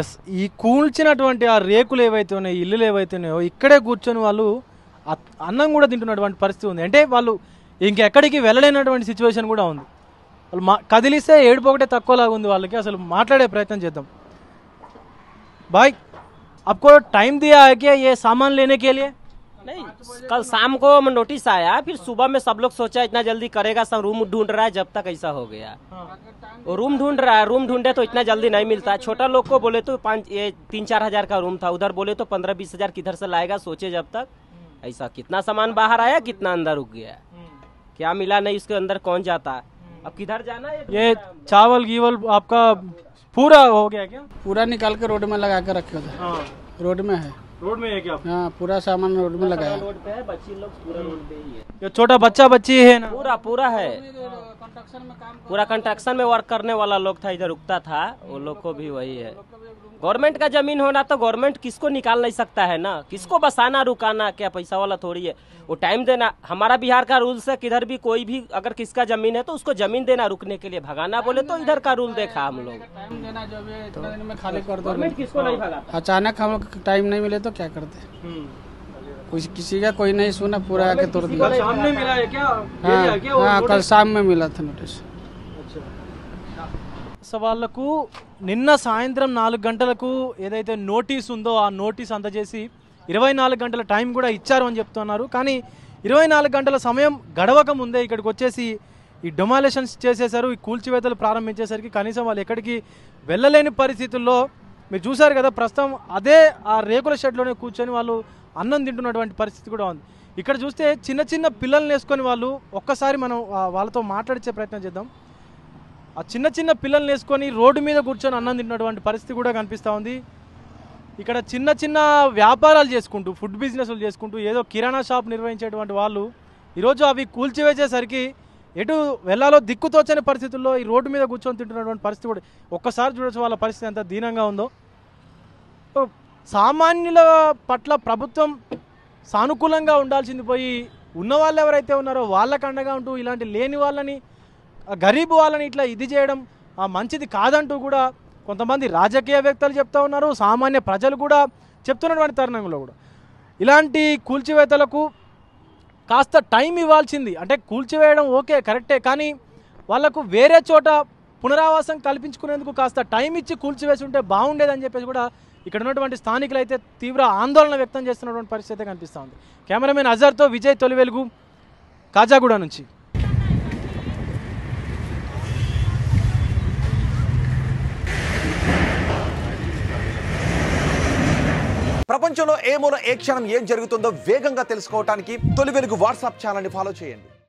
Yes ఈ కూల్చినటువంటి ఆ రేకులు ఏవైతే ఉన్నాయో ఇల్లులు ఏవైతే ఉన్నాయో ఇక్కడే కూర్చొని వాళ్ళు అన్నం కూడా తింటున్నటువంటి పరిస్థితి ఉంది. అంటే వాళ్ళు ఇంకెక్కడికి వెళ్ళలేనటువంటి సిచ్యువేషన్ కూడా ఉంది. వాళ్ళు కదిలిస్తే ఏడుపు ఒకటే తక్కువలాగా ఉంది వాళ్ళకి. అసలు మాట్లాడే ప్రయత్నం చేద్దాం. भाई आपको टाइम दिया है क्या ये सामान लेने के लिए? नहीं, कल शाम को नोटिस आया, फिर सुबह में सब लोग सोचा इतना जल्दी करेगा, सब रूम ढूंढ रहा है, जब तक ऐसा हो गया। रूम ढूंढ रहा है, रूम ढूंढे तो इतना जल्दी नहीं मिलता। छोटा लोग को बोले तो 3-4 हजार का रूम था, उधर बोले तो 15-20 हजार किधर से लाएगा, सोचे जब तक ऐसा। कितना सामान बाहर आया, कितना अंदर रुक गया, क्या मिला नहीं उसके अंदर कौन जाता। अब किधर जाना ये चावल गीवल आपका पूरा हो गया क्या? पूरा निकाल के रोड में लगा के रखे थे। हाँ। रोड में है। रोड में है क्या? हाँ, पूरा सामान रोड में लगाया। रोड पे है, बच्ची लोग पूरा रोड पे ही है। ये छोटा बच्चा बच्ची है ना? पूरा है। पूरा कंस्ट्रक्शन में वर्क करने वाला लोग था, इधर रुकता था, वो लोग को भी वही है। गवर्नमेंट का जमीन होना तो गवर्नमेंट किसको निकाल नहीं सकता है ना, किसको बसाना रुकाना क्या पैसा वाला थोड़ी है। वो टाइम देना, हमारा बिहार का रूल्स है, किधर भी कोई भी अगर किसका जमीन है तो उसको जमीन देना रुकने के लिए। भगाना बोले तो इधर का रूल देखा हम लोग। टाइम देना जो भी इतना दिन में खाली कर दो। गवर्नमेंट किसको नहीं भगाता। अचानक हम लोग टाइम नहीं मिले तो क्या करते। कुछ किसी का कोई नहीं सुना, पूरा आके तोड़ दिया। सामने मिला है क्या? हाँ, कल शाम में मिला था नोटिस। వాళ్ళకు నిన్న సాయంత్రం 4 గంటలకు ఏదైతే నోటీస్ ఉందో ఆ నోటీస్ అందజేసి 24 గంటల టైం కూడా ఇచ్చారు అని చెప్తున్నారు. కానీ 24 గంటల సమయం గడవక ముందే ఇక్కడికి వచ్చేసి ఈ డొమాలేషన్స్ చేసేశారు. ఈ కూల్చివేతలు ప్రారంభించేసరికి కనీసం వాళ్ళు ఎక్కడికి వెళ్ళలేని పరిస్థితుల్లో మీరు చూశారు కదా. ప్రస్తుతం అదే ఆ రేకుల షెడ్లోనే కూర్చొని వాళ్ళు అన్నం తింటున్నటువంటి పరిస్థితి కూడా ఉంది. ఇక్కడ చూస్తే చిన్న చిన్న పిల్లల్ని వేసుకొని వాళ్ళు ఒక్కసారి మనం వాళ్ళతో మాట్లాడించే ప్రయత్నం చేద్దాం. ఆ చిన్న చిన్న పిల్లల్ని వేసుకొని రోడ్డు మీద కూర్చొని అన్నం తిన్నటువంటి పరిస్థితి కూడా కనిపిస్తూ ఉంది. ఇక్కడ చిన్న చిన్న వ్యాపారాలు చేసుకుంటూ ఫుడ్ బిజినెస్లు చేసుకుంటూ ఏదో కిరాణా షాప్ నిర్వహించేటువంటి వాళ్ళు ఈరోజు అవి కూల్చివేసేసరికి ఎటు వెళ్ళాలో దిక్కుతోచని పరిస్థితుల్లో ఈ రోడ్డు మీద కూర్చొని తింటున్నటువంటి పరిస్థితి కూడా ఒక్కసారి చూడొచ్చు వాళ్ళ పరిస్థితి ఎంత దీనంగా ఉందో. సామాన్యుల పట్ల ప్రభుత్వం సానుకూలంగా ఉండాల్సింది పోయి ఉన్న వాళ్ళు ఎవరైతే ఉన్నారో వాళ్ళకు అండగా ఉంటూ ఇలాంటి లేని వాళ్ళని గరీబ్ వాళ్ళని ఇట్లా ఇది చేయడం మంచిది కాదంటూ కూడా కొంతమంది రాజకీయవేత్తలు చెప్తూ ఉన్నారు. సామాన్య ప్రజలు కూడా చెప్తున్నటువంటి తరుణంలో కూడా ఇలాంటి కూల్చివేతలకు కాస్త టైం ఇవ్వాల్సింది. అంటే కూల్చివేయడం ఓకే కరెక్టే, కానీ వాళ్ళకు వేరే చోట పునరావాసం కల్పించుకునేందుకు కాస్త టైం ఇచ్చి కూల్చివేసి ఉంటే బాగుండేదని చెప్పేసి కూడా ఇక్కడ ఉన్నటువంటి స్థానికులు అయితే తీవ్ర ఆందోళన వ్యక్తం చేస్తున్నటువంటి పరిస్థితి కనిపిస్తూ ఉంది. కెమెరామెన్ అజర్తో విజయ్, తొలి వెలుగు, కాజాగూడ నుంచి. ప్రపంచంలో ఏ మూల ఏ క్షణం ఏం జరుగుతుందో వేగంగా తెలుసుకోవడానికి తొలి వెలుగు వాట్సాప్ ఛానల్ని ఫాలో చేయండి.